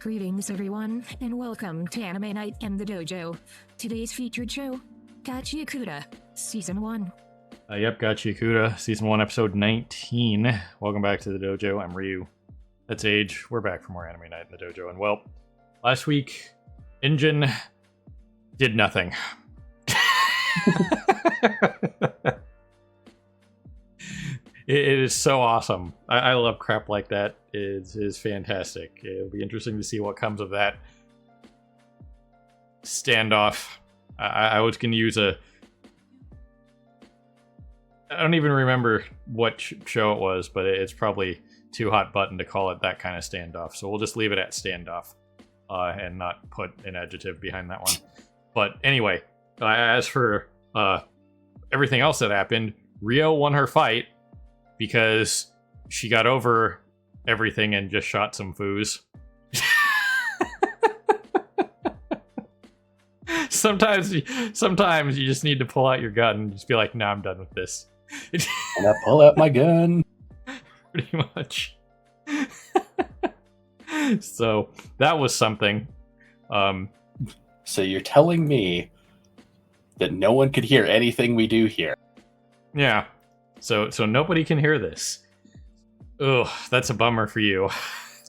Greetings, everyone, and welcome to Anime Night in the Dojo. Today's featured show, Gachiakuta, Season 1. Gachiakuta, Season 1, Episode 19. Welcome back to the dojo. I'm Ryu. That's Age. We're back for more Anime Night in the dojo. And well, last week, Injin did nothing. It is so awesome. I love crap like that. It is fantastic. It'll be interesting to see what comes of that standoff. I was going to use I don't even remember what show it was, but it's probably too hot button to call it that kind of standoff. So we'll just leave it at standoff and not put an adjective behind that one. But anyway, as for everything else that happened, Rio won her fight because she got over everything and just shot some foos. Sometimes you just need to pull out your gun and just be like, "Nah, I'm done with this." And I pull out my gun. Pretty much. So that was something. So you're telling me that no one could hear anything we do here? Yeah. So nobody can hear this. Ugh, that's a bummer for you.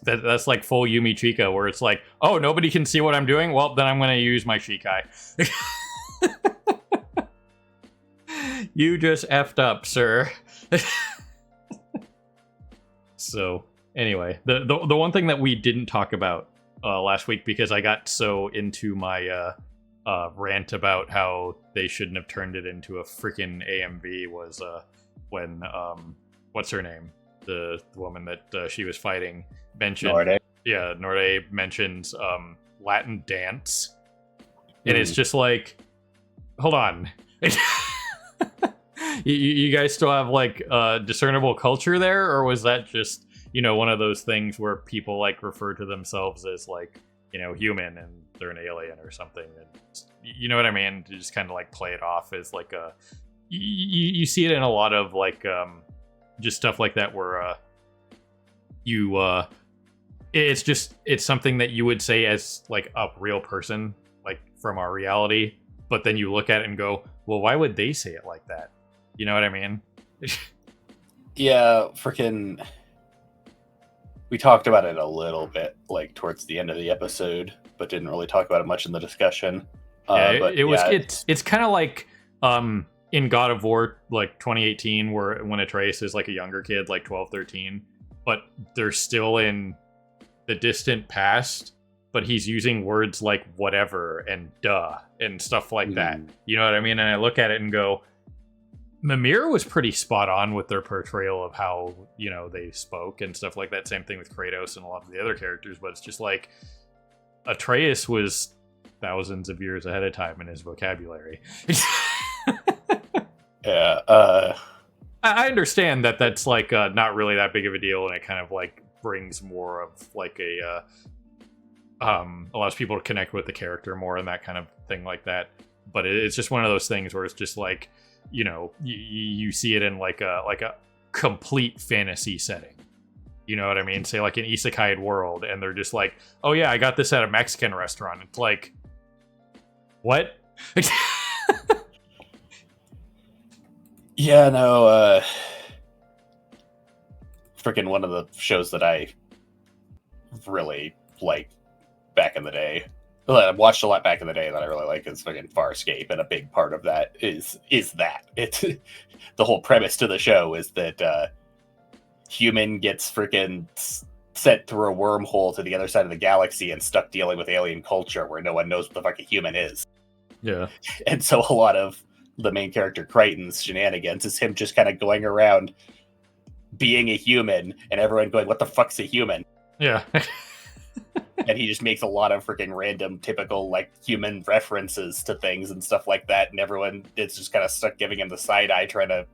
That's like full Yumi Chika, where it's like, oh, nobody can see what I'm doing? Well, then I'm going to use my Shikai. You just effed up, sir. So, anyway, the one thing that we didn't talk about last week, because I got so into my rant about how they shouldn't have turned it into a freaking AMV, was when, what's her name? The woman that she was fighting mentioned. Norde. Yeah, Norde mentions Latin dance. And it's just like, hold on. You guys still have like discernible culture there, or was that just, one of those things where people like refer to themselves as like, human and they're an alien or something? And you know what I mean? To just kind of like play it off as like a, you see it in a lot of like just stuff like that where it's something that you would say as like a real person, like from our reality, but then you look at it and go, well, why would they say it like that? You know what I mean? Yeah, freaking. We talked about it a little bit, like towards the end of the episode, but didn't really talk about it much in the discussion. It's kind of like in God of War, like 2018, when Atreus is like a younger kid, like 12, 13, but they're still in the distant past, but he's using words like whatever and duh and stuff like that. You know what I mean? And I look at it and go, Mimir was pretty spot on with their portrayal of how, they spoke and stuff like that. Same thing with Kratos and a lot of the other characters, but it's just like Atreus was thousands of years ahead of time in his vocabulary. Yeah. I understand that that's like not really that big of a deal, and it kind of like brings more of like a allows people to connect with the character more and that kind of thing like that. But it's just one of those things where it's just like, you see it in like a complete fantasy setting. You know what I mean? Say like an isekai world, and they're just like, oh yeah, I got this at a Mexican restaurant. It's like, what? Yeah, no, freaking one of the shows that I really liked back in the day, I watched a lot back in the day that I really like, is freaking Farscape, and a big part of that is that. It's the whole premise to the show is that human gets freaking sent through a wormhole to the other side of the galaxy and stuck dealing with alien culture where no one knows what the fuck a human is. Yeah. And so a lot of the main character Crichton's shenanigans is him just kind of going around being a human and everyone going, what the fuck's a human? Yeah. And he just makes a lot of freaking random typical like human references to things and stuff like that, and everyone is just kind of stuck giving him the side eye, trying to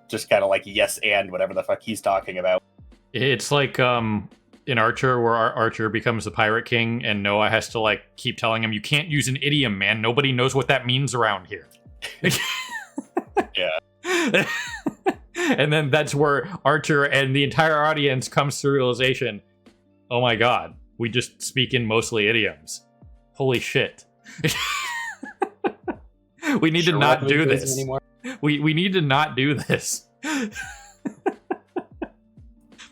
just kind of like yes and whatever the fuck he's talking about. It's like in Archer, where Archer becomes the Pirate King and Noah has to like keep telling him, you can't use an idiom, man, nobody knows what that means around here. Yeah. And then that's where Archer and the entire audience comes to the realization, oh my god, We just speak in mostly idioms. Holy shit. We need to not do this. Anymore? We need to not do this.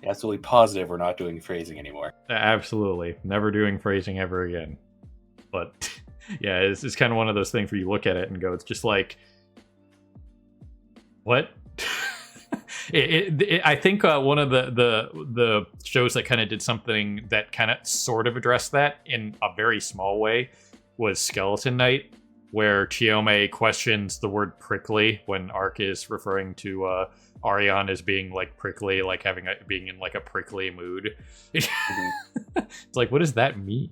Absolutely positive we're not doing phrasing anymore. Absolutely. Never doing phrasing ever again. But yeah, it's kind of one of those things where you look at it and go, it's just like, what? I think one of the shows that kind of did something that kind of sort of addressed that in a very small way was Skeleton Knight, where Chiome questions the word prickly when Ark is referring to Arion as being like prickly, like being in like a prickly mood. It's like, what does that mean?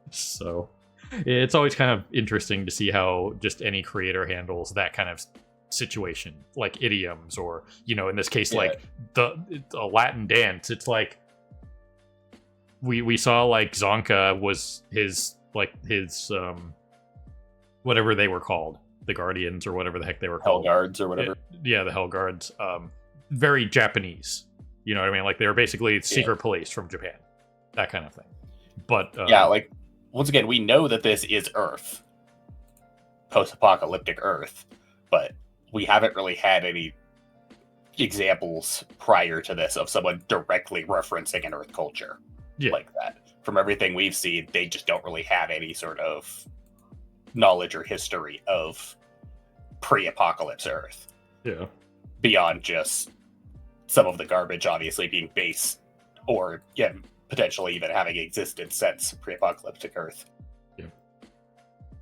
So it's always kind of interesting to see how just any creator handles that kind of situation, like idioms, or in this case, like the Latin dance. It's like we saw like Zonka was his whatever they were called, the Guardians or whatever the heck they were called, Hellguards or whatever. Yeah, the Hellguards. Very Japanese. You know what I mean? Like they were basically secret police from Japan, that kind of thing. But like once again, we know that this is Earth, post-apocalyptic Earth, but we haven't really had any examples prior to this of someone directly referencing an Earth culture like that. From everything we've seen, they just don't really have any sort of knowledge or history of pre-apocalypse Earth. Yeah. Beyond just some of the garbage obviously being based, or potentially even having existed since pre-apocalyptic Earth. Yeah.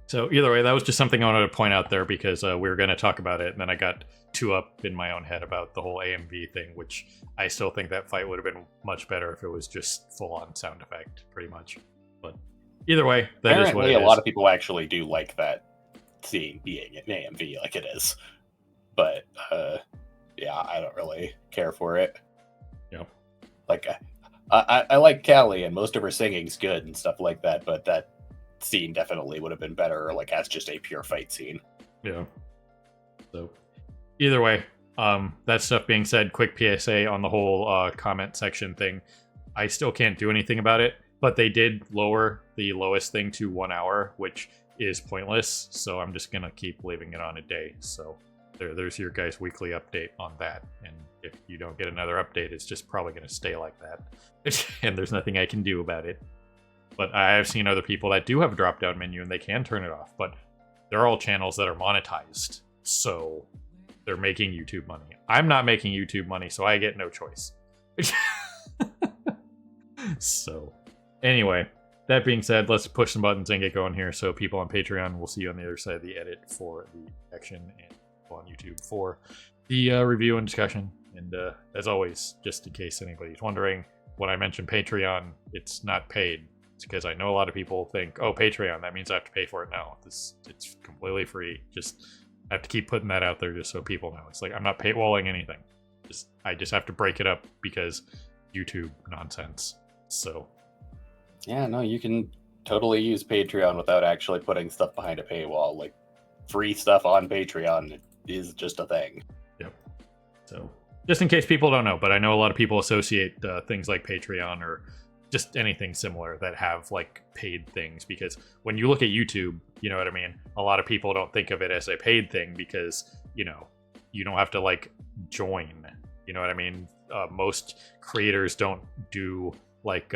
So either way, that was just something I wanted to point out there because we were going to talk about it, and then I got too up in my own head about the whole AMV thing, which I still think that fight would have been much better if it was just full-on sound effect, pretty much. But either way, that is what it is. A lot of people actually do like that scene being an AMV like it is. But, I don't really care for it. Yep. Like, I like Callie, and most of her singing's good and stuff like that, but that scene definitely would have been better, like, as just a pure fight scene. Yeah. So, either way, that stuff being said, quick PSA on the whole comment section thing. I still can't do anything about it, but they did lower the lowest thing to 1 hour, which is pointless, so I'm just gonna keep leaving it on a day. So there's your guys' weekly update on that, and if you don't get another update, it's just probably gonna stay like that. And there's nothing I can do about it. But I have seen other people that do have a drop-down menu and they can turn it off, but they're all channels that are monetized, so they're making YouTube money. I'm not making YouTube money, so I get no choice. So, anyway, that being said, let's push some buttons and get going here. So people on Patreon, we'll see you on the other side of the edit for the action, and on YouTube for the review and discussion. And as always, just in case anybody's wondering, when I mention Patreon, it's not paid. It's because I know a lot of people think, oh, Patreon, that means I have to pay for it now. It's completely free. Just I have to keep putting that out there just so people know. It's like I'm not paywalling anything. I just have to break it up because YouTube nonsense. So yeah, no, you can totally use Patreon without actually putting stuff behind a paywall. Like free stuff on Patreon is just a thing. Yep. So just in case people don't know, but I know a lot of people associate things like Patreon or just anything similar that have like paid things, because when you look at YouTube, you know what I mean? A lot of people don't think of it as a paid thing because, you don't have to like join, you know what I mean? Most creators don't do like,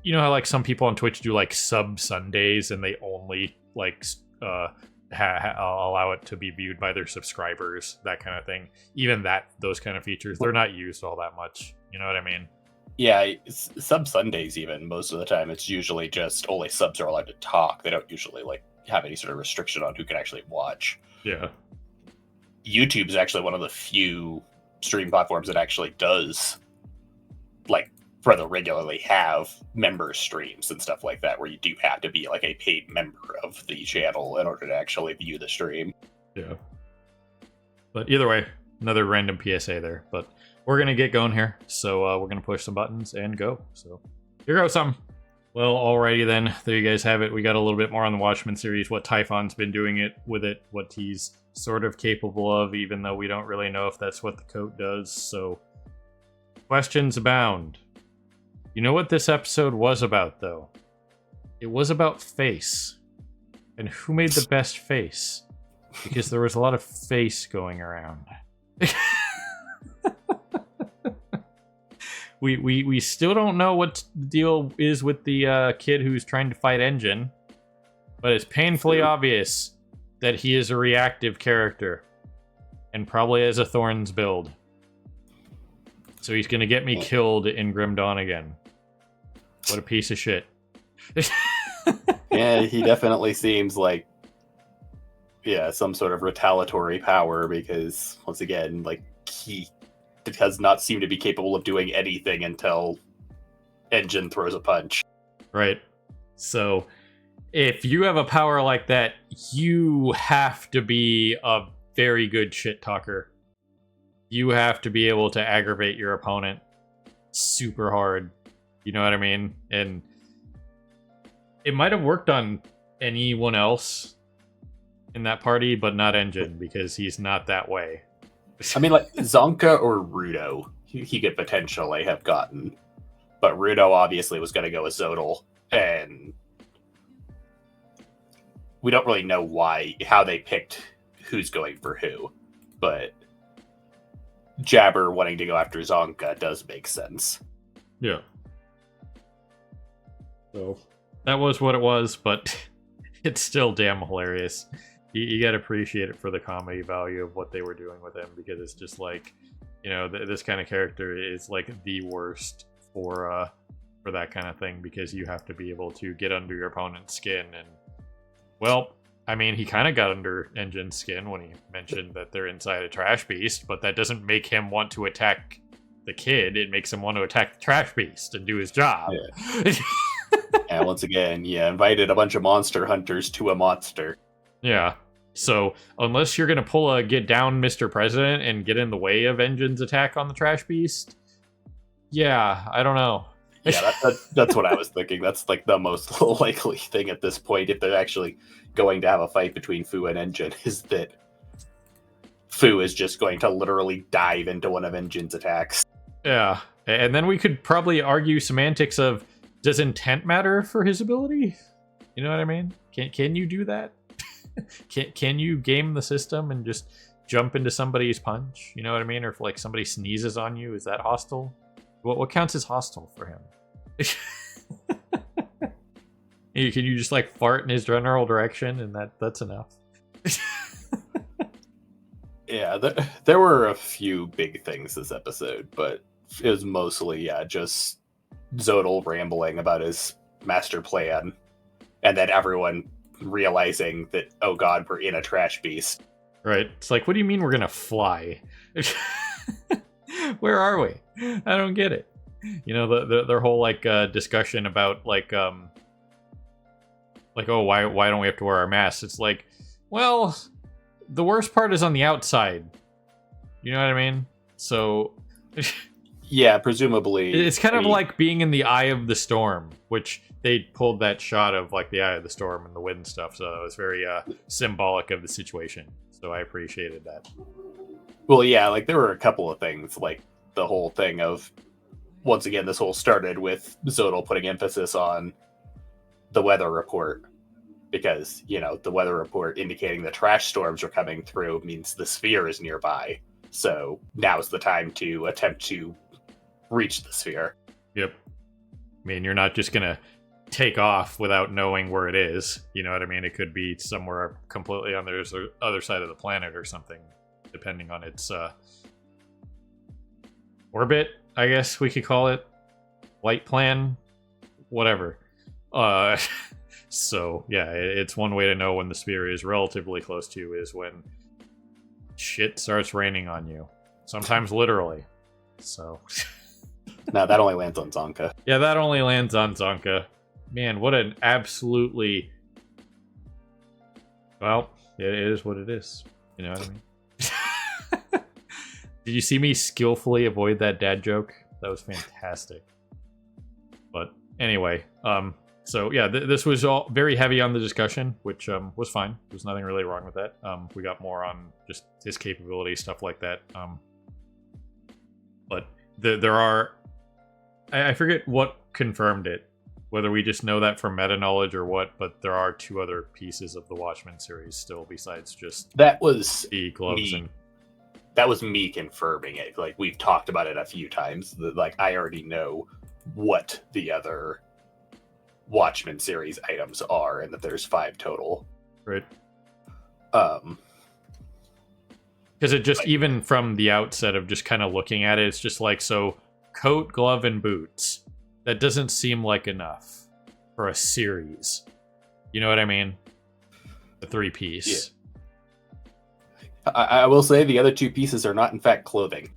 you know how like some people on Twitch do like sub Sundays and they only like allow it to be viewed by their subscribers, that kind of thing. Even those kind of features, they're not used all that much. You know what I mean? Yeah, sub Sundays even, most of the time, it's usually just only subs are allowed to talk. They don't usually like have any sort of restriction on who can actually watch. Yeah. YouTube's actually one of the few stream platforms that actually does like rather regularly have member streams and stuff like that, where you do have to be like a paid member of the channel in order to actually view the stream. Yeah. But either way, another random PSA there. But we're going to get going here. So we're going to push some buttons and go. So here goes some. Well, alrighty then. There you guys have it. We got a little bit more on the Watchmen series, what Typhon's been doing with it, what he's sort of capable of, even though we don't really know if that's what the coat does. So questions abound. You know what this episode was about, though? It was about face. And who made the best face? Because there was a lot of face going around. We still don't know what the deal is with the kid who's trying to fight Engine, but it's painfully obvious that he is a reactive character and probably has a Thorns build. So he's gonna get me killed in Grim Dawn again. What a piece of shit. Yeah, he definitely seems like, yeah, some sort of retaliatory power, because once again, like, he does not seem to be capable of doing anything until Engine throws a punch. Right. So if you have a power like that, you have to be a very good shit talker. You have to be able to aggravate your opponent super hard. You know what I mean? And it might have worked on anyone else in that party, but not Engine, because he's not that way. I mean, like, Zonka or Rudo, he could potentially have gotten. But Rudo obviously was going to go with Zodal, and we don't really know how they picked who's going for who. But Jabber wanting to go after Zonka does make sense. Yeah. So that was what it was, but it's still damn hilarious. You gotta appreciate it for the comedy value of what they were doing with him, because it's just like, you know, this kind of character is like the worst for that kind of thing, because you have to be able to get under your opponent's skin. And, well, I mean, he kind of got under Engine's skin when he mentioned that they're inside a trash beast, but that doesn't make him want to attack the kid. It makes him want to attack the trash beast and do his job. Yeah. And once again, invited a bunch of monster hunters to a monster. Yeah. So unless you're gonna pull a get down Mr. President and get in the way of Engine's attack on the trash beast, yeah, I don't know. Yeah, that's what I was thinking. That's like the most likely thing at this point, if they're actually going to have a fight between Fu and Engine, is that Fu is just going to literally dive into one of Engine's attacks. Yeah, and then we could probably argue semantics of, does intent matter for his ability? You know what I mean? Can you do that? Can you game the system and just jump into somebody's punch? You know what I mean? Or if like somebody sneezes on you, is that hostile? What counts as hostile for him? Can you just like fart in his general direction and that's enough? Yeah, there were a few big things this episode, but it was mostly just Zodal rambling about his master plan, and then everyone realizing that, oh god, we're in a trash beast. Right. It's like, what do you mean we're gonna fly? Where are we? I don't get it. You know, their whole like discussion about like oh, why don't we have to wear our masks? It's like, well, the worst part is on the outside. You know what I mean? So yeah, presumably it's kind of like being in the eye of the storm, which they pulled that shot of like the eye of the storm and the wind stuff, so it was very symbolic of the situation. So I appreciated that. Well, yeah, like there were a couple of things, like the whole thing of, once again, this whole started with Zodal putting emphasis on the weather report, because, you know, the weather report indicating the trash storms are coming through means the sphere is nearby. So now's the time to attempt to reach the sphere. Yep. I mean, you're not just gonna take off without knowing where it is. You know what I mean? It could be somewhere completely on the other side of the planet or something, depending on its orbit, I guess we could call it. Flight plan, whatever. So yeah, it's one way to know when the sphere is relatively close to you is when shit starts raining on you. Sometimes literally. So No, that only lands on Zonka. Yeah, that only lands on Zonka. Man, what an absolutely... Well, it is what it is. You know what I mean? Did you see me skillfully avoid that dad joke? That was fantastic. But anyway, so yeah, this was all very heavy on the discussion, which was fine. There's nothing really wrong with that. We got more on just his capabilities, stuff like that. But there are I forget what confirmed it, whether we just know that from meta knowledge or what, but there are 2 other pieces of the Watchmen series still besides just That was the gloves me. and That was me confirming it. Like, we've talked about it a few times. Like, I already know what the other Watchmen series items are, and that there's 5 total. right. Because it just, even from the outset of just kind of looking at it, it's just like, so coat, glove, and boots. That doesn't seem like enough for a series. You know what I mean? The 3-piece. Yeah. I will say the other 2 pieces are not, in fact, clothing.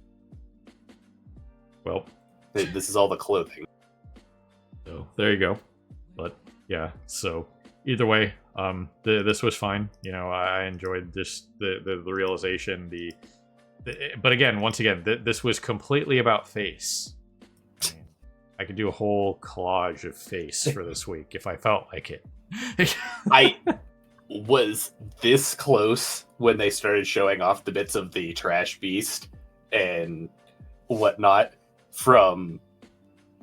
Well, this is all the clothing. So there you go. But yeah, so either way, this was fine. You know, I enjoyed this the realization. But again, once again, this was completely about face. I mean, I could do a whole collage of face for this week if I felt like it. I was this close when they started showing off the bits of the trash beast and whatnot from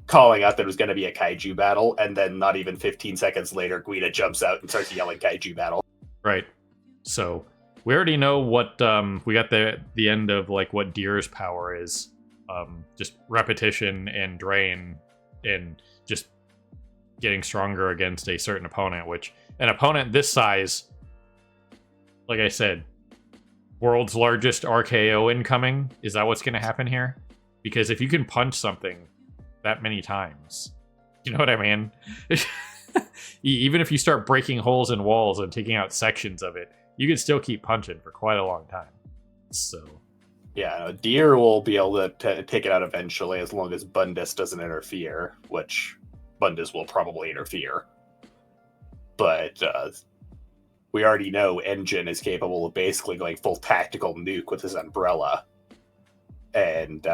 calling out that it was going to be a kaiju battle, and then not even 15 seconds later, Guida jumps out and starts yelling kaiju battle. Right. So we already know what we got the end of, like, what Deer's power is. Just repetition and drain and just getting stronger against a certain opponent, which an opponent this size, like I said, world's largest RKO incoming. Is that what's going to happen here? Because if you can punch something that many times, you know what I mean? Even if you start breaking holes in walls and taking out sections of it, you can still keep punching for quite a long time. So yeah, Deer will be able to take it out eventually, as long as Bundus doesn't interfere, which Bundus will probably interfere. But we already know Engine is capable of basically going full tactical nuke with his umbrella. And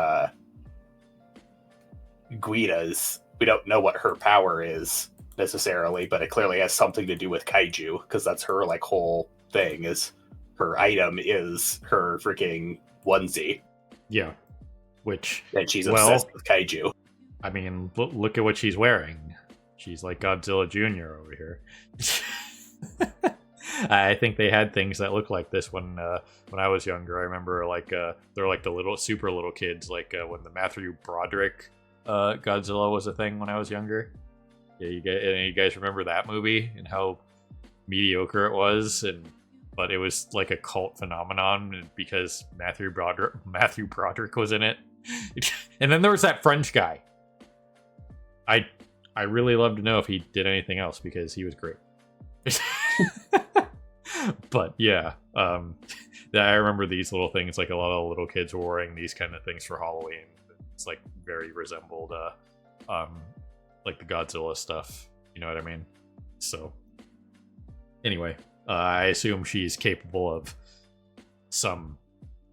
Guida's, we don't know what her power is necessarily, but it clearly has something to do with kaiju, because that's her, like, whole thing, is her item is her freaking onesie. Yeah. Which, and she's obsessed with kaiju. I mean, look at what she's wearing. She's like Godzilla Jr. over here. I think they had things that looked like this when I was younger. I remember, like, they're like the little, super little kids, like when the Matthew Broderick Godzilla was a thing when I was younger. Yeah, you guys remember that movie and how mediocre it was, but it was like a cult phenomenon because Matthew Broderick was in it. And then there was that French guy. I really love to know if he did anything else, because he was great. But yeah, I remember these little things, like a lot of little kids were wearing these kind of things for Halloween. It's like very resembled like the Godzilla stuff, you know what I mean? So anyway, I assume she's capable of some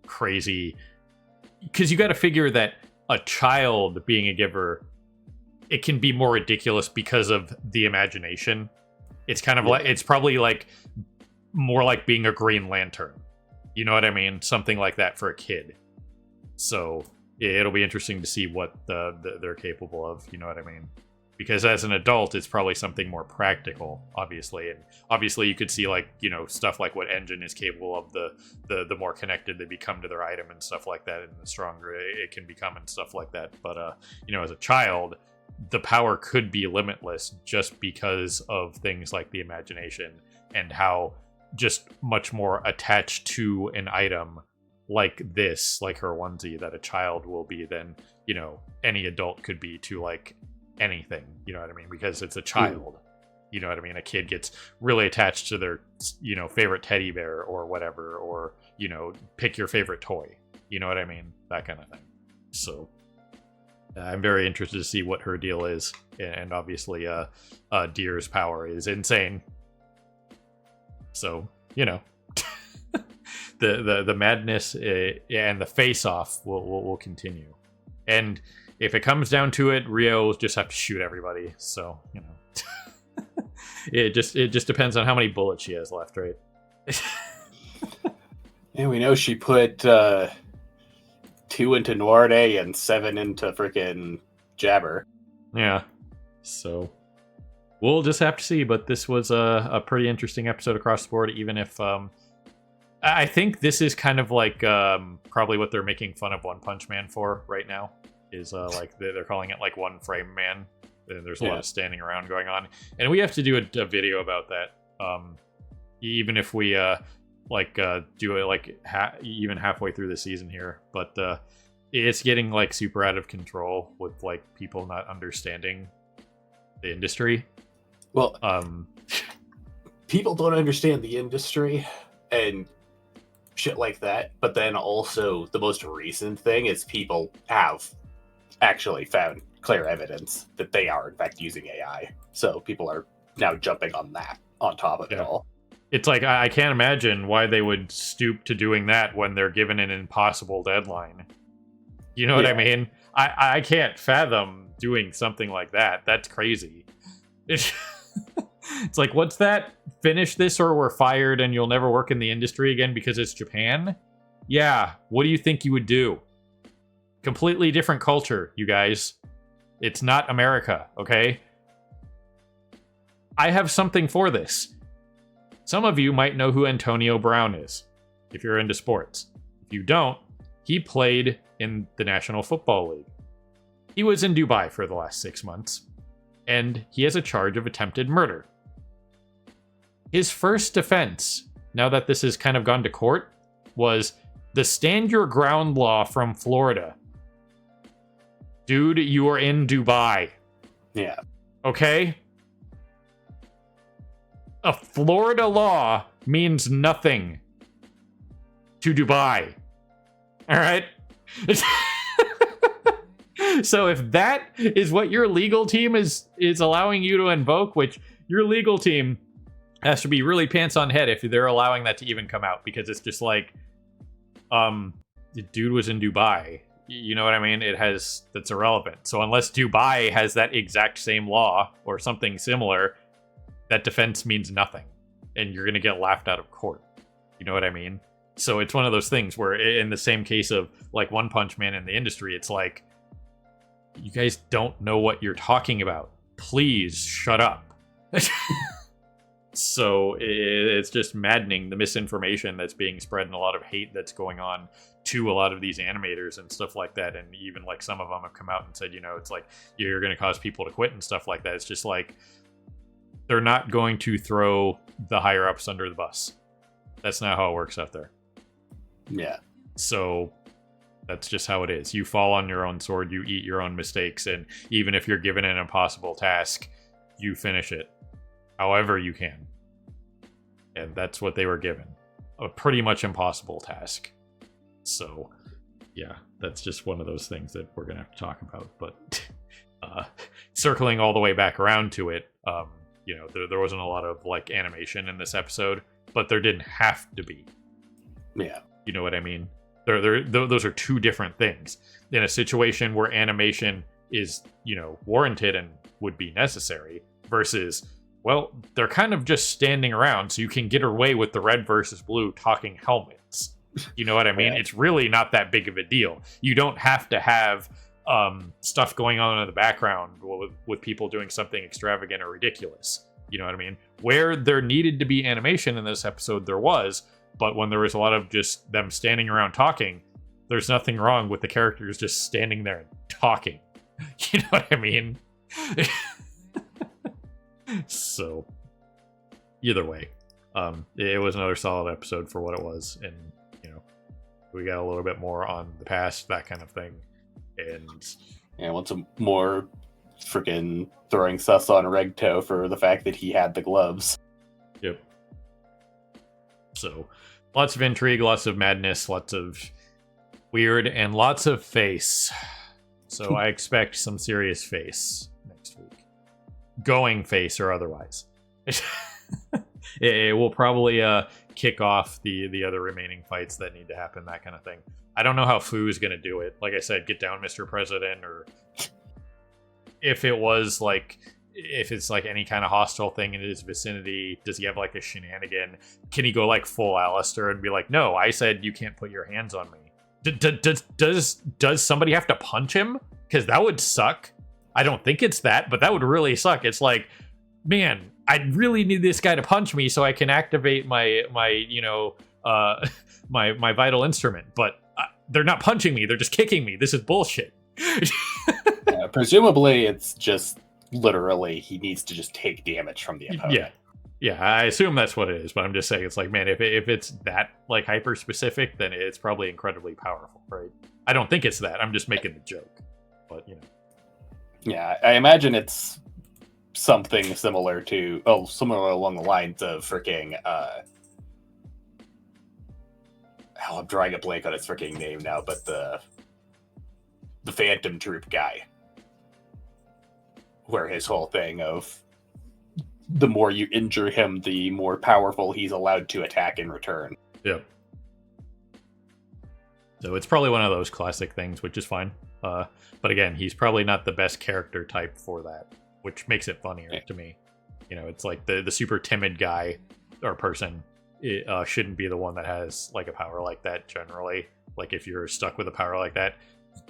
crazy, because you got to figure that a child being a giver, it can be more ridiculous because of the imagination. It's kind of like, it's probably like more like being a Green Lantern, you know what I mean? Something like that for a kid. So it'll be interesting to see what they're capable of, you know what I mean? Because as an adult, it's probably something more practical, obviously. And obviously you could see, like, you know, stuff like what Engine is capable of, the more connected they become to their item and stuff like that, and the stronger it can become and stuff like that. But, you know, as a child, the power could be limitless just because of things like the imagination and how just much more attached to an item like this, like her onesie, that a child will be than, you know, any adult could be to, like, anything, you know what I mean? Because it's a child, you know what I mean? A kid gets really attached to their, you know, favorite teddy bear or whatever, or, you know, pick your favorite toy, you know what I mean? That kind of thing. So I'm very interested to see what her deal is, and obviously Deer's power is insane. So, you know, the madness and the face-off will continue. And if it comes down to it, Rio will just have to shoot everybody. So, you know, it just depends on how many bullets she has left, right? Yeah, we know she put 2 into Nuarte and 7 into freaking jabber. Yeah. So we'll just have to see. But this was a pretty interesting episode across the board, even if I think this is kind of like probably what they're making fun of One Punch Man for right now. Is like they're calling it like One Frame Man. And there's a lot of standing around going on. And we have to do a video about that. Even if we do it like even halfway through the season here. But it's getting like super out of control with like people not understanding the industry. Well, people don't understand the industry and shit like that. But then also the most recent thing is people have actually found clear evidence that they are in fact using AI. So people are now jumping on that on top of it all. It's like, I can't imagine why they would stoop to doing that when they're given an impossible deadline. You know what I mean? I can't fathom doing something like that. That's crazy. It's like, what's that? Finish this or we're fired and you'll never work in the industry again because it's Japan? Yeah, what do you think you would do? Completely different culture, you guys. It's not America, okay? I have something for this. Some of you might know who Antonio Brown is, if you're into sports. If you don't, he played in the National Football League. He was in Dubai for the last 6 months, and he has a charge of attempted murder. His first defense, now that this has kind of gone to court, was the stand your ground law from Florida. Dude, you are in Dubai. Yeah. Okay? A Florida law means nothing to Dubai. All right? So if that is what your legal team is allowing you to invoke, which your legal team has to be really pants on head if they're allowing that to even come out, because it's just like, the dude was in Dubai. You know what I mean? That's irrelevant. So unless Dubai has that exact same law or something similar, that defense means nothing. And you're going to get laughed out of court. You know what I mean? So it's one of those things where in the same case of like One Punch Man in the industry, it's like, you guys don't know what you're talking about. Please shut up. So it's just maddening, the misinformation that's being spread and a lot of hate that's going on to a lot of these animators and stuff like that. And even like some of them have come out and said, it's like, you're going to cause people to quit and stuff like that. It's just like, they're not going to throw the higher ups under the bus. That's not how it works out there. Yeah. So that's just how it is. You fall on your own sword, you eat your own mistakes, and even if you're given an impossible task, you finish it however you can. And that's what they were given. A pretty much impossible task. So, yeah, that's just one of those things that we're going to have to talk about. But circling all the way back around to it, there wasn't a lot of like animation in this episode, but there didn't have to be. Yeah. You know what I mean? Those are two different things. In a situation where animation is, warranted and would be necessary versus, well, they're kind of just standing around so you can get away with the red versus blue talking helmets. You know what I mean? Yeah. It's really not that big of a deal. You don't have to have stuff going on in the background with people doing something extravagant or ridiculous. You know what I mean? Where there needed to be animation in this episode, there was, but when there was a lot of just them standing around talking, there's nothing wrong with the characters just standing there and talking. You know what I mean? So, either way, it was another solid episode for what it was, and we got a little bit more on the past, that kind of thing, and I want some more freaking throwing sus on Regto for the fact that he had the gloves. Yep. So, lots of intrigue, lots of madness, lots of weird, and lots of face. So I expect some serious face next week. Going face or otherwise. It will probably kick off the other remaining fights that need to happen, that kind of thing. I don't know how Fu is going to do it. Like I said, get down, Mr. President, or if it's like any kind of hostile thing in his vicinity, does he have like a shenanigan? Can he go like full Alistair and be like, no, I said you can't put your hands on me? Does somebody have to punch him? Because that would suck. I don't think it's that, but that would really suck. It's like, man, I really need this guy to punch me so I can activate my my vital instrument, but they're not punching me, they're just kicking me. This is bullshit. Presumably it's just literally he needs to just take damage from the opponent. Yeah, I assume that's what it is, but I'm just saying, it's like, man, if it's that like hyper specific, then it's probably incredibly powerful, right? I don't think it's that. I'm just making the joke, but Yeah, I imagine it's something similar along the lines of freaking I'm drawing a blank on his freaking name now, but the Phantom Troop guy, where his whole thing of the more you injure him, the more powerful he's allowed to attack in return. Yep. So it's probably one of those classic things, which is fine. But again, he's probably not the best character type for that, which makes it funnier to me. It's like the super timid guy or person shouldn't be the one that has like a power like that generally. Like if you're stuck with a power like that,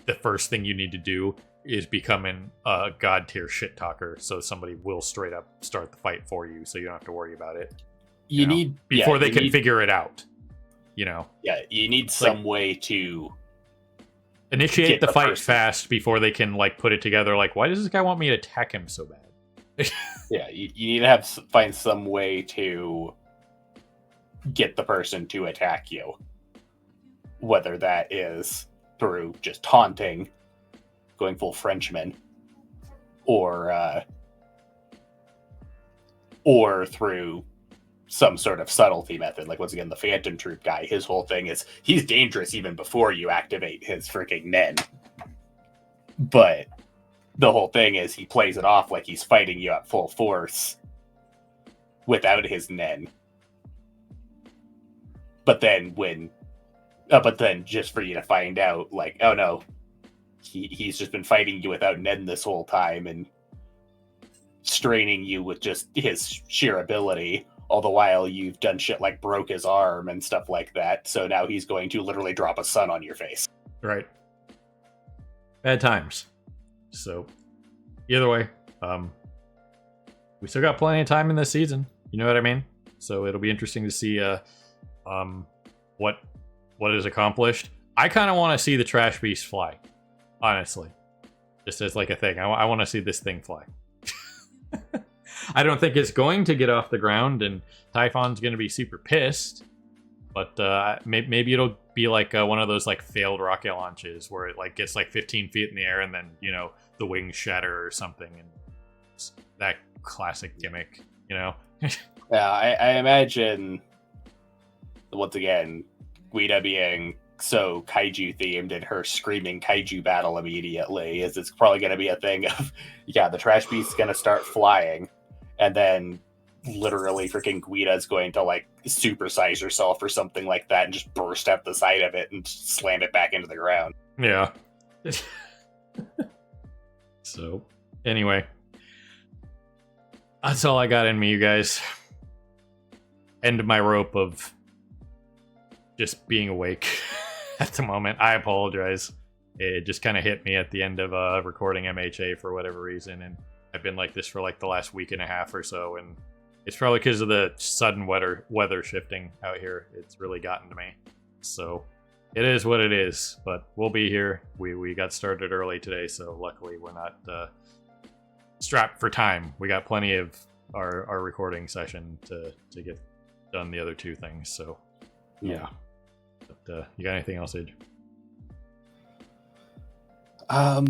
the first thing you need to do is becoming a god tier shit talker, so somebody will straight up start the fight for you, so you don't have to worry about it. You need before they can figure it out. Yeah, you need some way to initiate the fight fast before they can like put it together. Like, why does this guy want me to attack him so bad? Yeah, you need to find some way to get the person to attack you, whether that is through just taunting, going full Frenchman, or through some sort of subtlety method. Like, once again, the Phantom Troop guy, his whole thing is he's dangerous even before you activate his freaking Nen. But the whole thing is he plays it off like he's fighting you at full force without his Nen. But then just for you to find out, like, oh no, he's just been fighting you without Nen this whole time and straining you with just his sheer ability, all the while you've done shit like broke his arm and stuff like that. So now he's going to literally drop a sun on your face. Right. Bad times. So either way, we still got plenty of time in this season. You know what I mean? So it'll be interesting to see what is accomplished. I kind of want to see the Trash Beast fly, honestly, just as like a thing. I want to see this thing fly. I don't think it's going to get off the ground, and Typhon's going to be super pissed. But maybe it'll be like one of those like failed rocket launches where it like gets like 15 feet in the air and then the wings shatter or something, and it's that classic gimmick. Yeah, I imagine once again Guida being so kaiju themed and her screaming kaiju battle immediately is it's probably going to be a thing of the Trash Beast's going to start flying, and then literally freaking Guida's going to like supersize herself or something like that and just burst out the side of it and slam it back into the ground. Yeah. So anyway, that's all I got in me, you guys. End of my rope of just being awake at the moment. I apologize. It just kind of hit me at the end of recording MHA for whatever reason, and I've been like this for like the last week and a half or so, and it's probably because of the sudden weather shifting out here. It's really gotten to me. So it is what it is, but we'll be here. We got started early today, so luckily we're not strapped for time. We got plenty of our recording session to get done the other two things, so yeah. But you got anything else, Age? I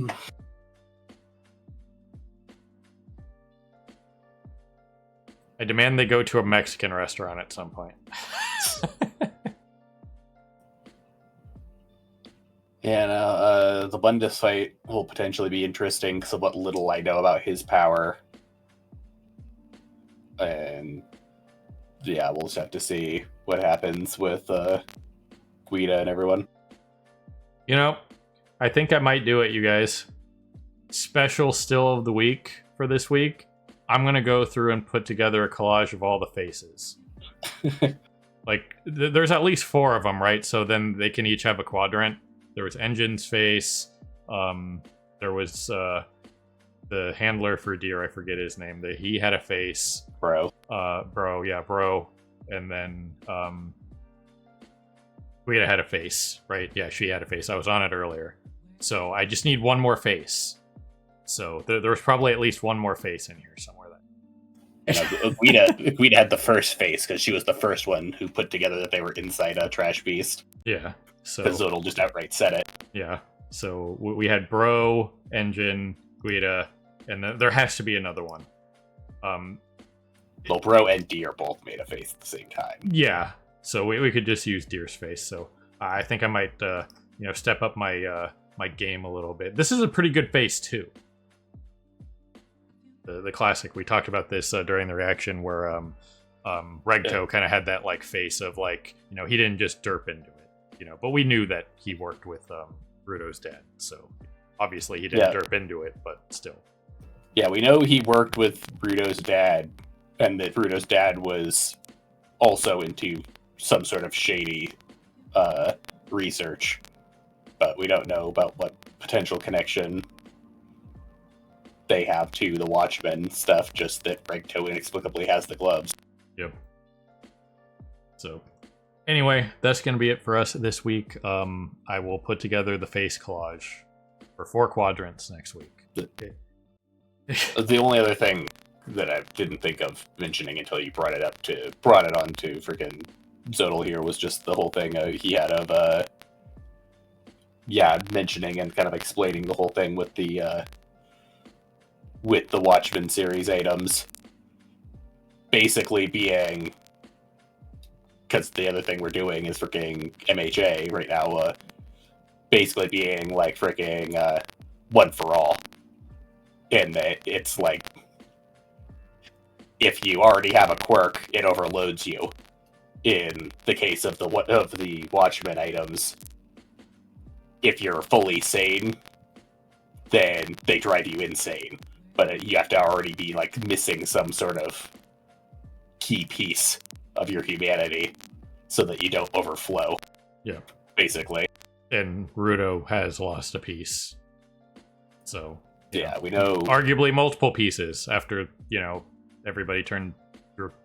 demand they go to a Mexican restaurant at some point. Yeah, the Bundus fight will potentially be interesting because of what little I know about his power. And yeah, we'll just have to see what happens with Guida and everyone. I think I might do it, you guys. Special still of the week for this week. I'm going to go through and put together a collage of all the faces. Like, there's at least 4 of them, right? So then they can each have a quadrant. There was Engine's face. There was the handler for Deer, I forget his name. He had a face. Bro. Bro. And then Guida had a face, right? Yeah, she had a face. I was on it earlier. So I just need one more face. So there was probably at least one more face in here somewhere. And Guida had the first face because she was the first one who put together that they were inside a trash beast. Yeah. So because Zodal just outright said it. Yeah. So we had Bro, Engine, Guida, and then there has to be another one. Well, Bro and Deer both made a face at the same time. Yeah. So we could just use Deer's face. So I think I might step up my my game a little bit. This is a pretty good face too. The classic. We talked about this during the reaction where Regto kind of had that like face of like, he didn't just derp into it, but we knew that he worked with Rudo's dad, so obviously he didn't derp into it, but still. Yeah, we know he worked with Rudo's dad, and that Rudo's dad was also into some sort of shady research, but we don't know about what potential connection they have to the Watchmen stuff, just that Regto inexplicably has the gloves. Yep. So, anyway, that's going to be it for us this week. I will put together the face collage for 4 quadrants next week. The only other thing that I didn't think of mentioning until you brought it on to freaking Zodal here was just the whole thing he had of mentioning and kind of explaining the whole thing with the Watchmen series items basically being, because the other thing we're doing is freaking MHA right now, basically being like freaking one for all, in that it's like if you already have a quirk, it overloads you. In the case of the Watchmen items, if you're fully sane, then they drive you insane. But you have to already be like missing some sort of key piece of your humanity so that you don't overflow. Yeah. Basically. And Rudo has lost a piece. So yeah, we know arguably multiple pieces after, everybody turned,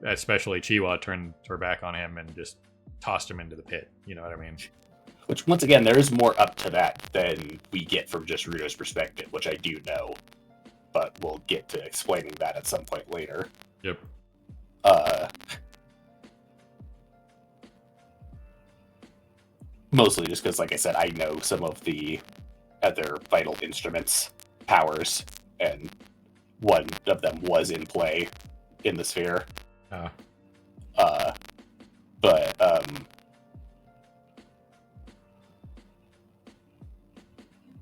especially Chiwa turned her back on him and just tossed him into the pit. You know what I mean? Which, once again, there is more up to that than we get from just Rudo's perspective, which I do know. But we'll get to explaining that at some point later. Yep. Mostly just because, like I said, I know some of the other Vital Instruments powers, and one of them was in play in the sphere.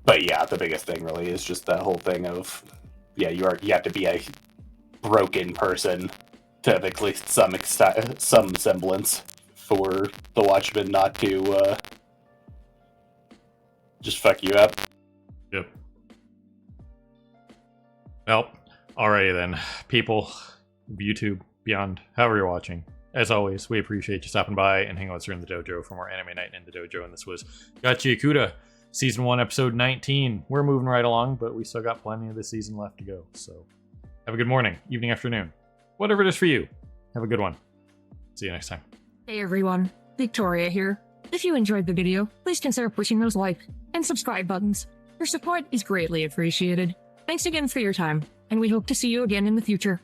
But yeah, the biggest thing really is just that whole thing of, you have to be a broken person to have at least some semblance for the Watchmen not to just fuck you up. Yep. Well, alrighty then. People, YouTube, beyond, however you're watching. As always, we appreciate you stopping by and hanging out with us here in the dojo for more Anime Night in the Dojo. And this was Gachiakuta, Season 1, Episode 19. We're moving right along, but we still got plenty of this season left to go. So have a good morning, evening, afternoon. Whatever it is for you. Have a good one. See you next time. Hey everyone, Victoria here. If you enjoyed the video, please consider pushing those like and subscribe buttons. Your support is greatly appreciated. Thanks again for your time, and we hope to see you again in the future.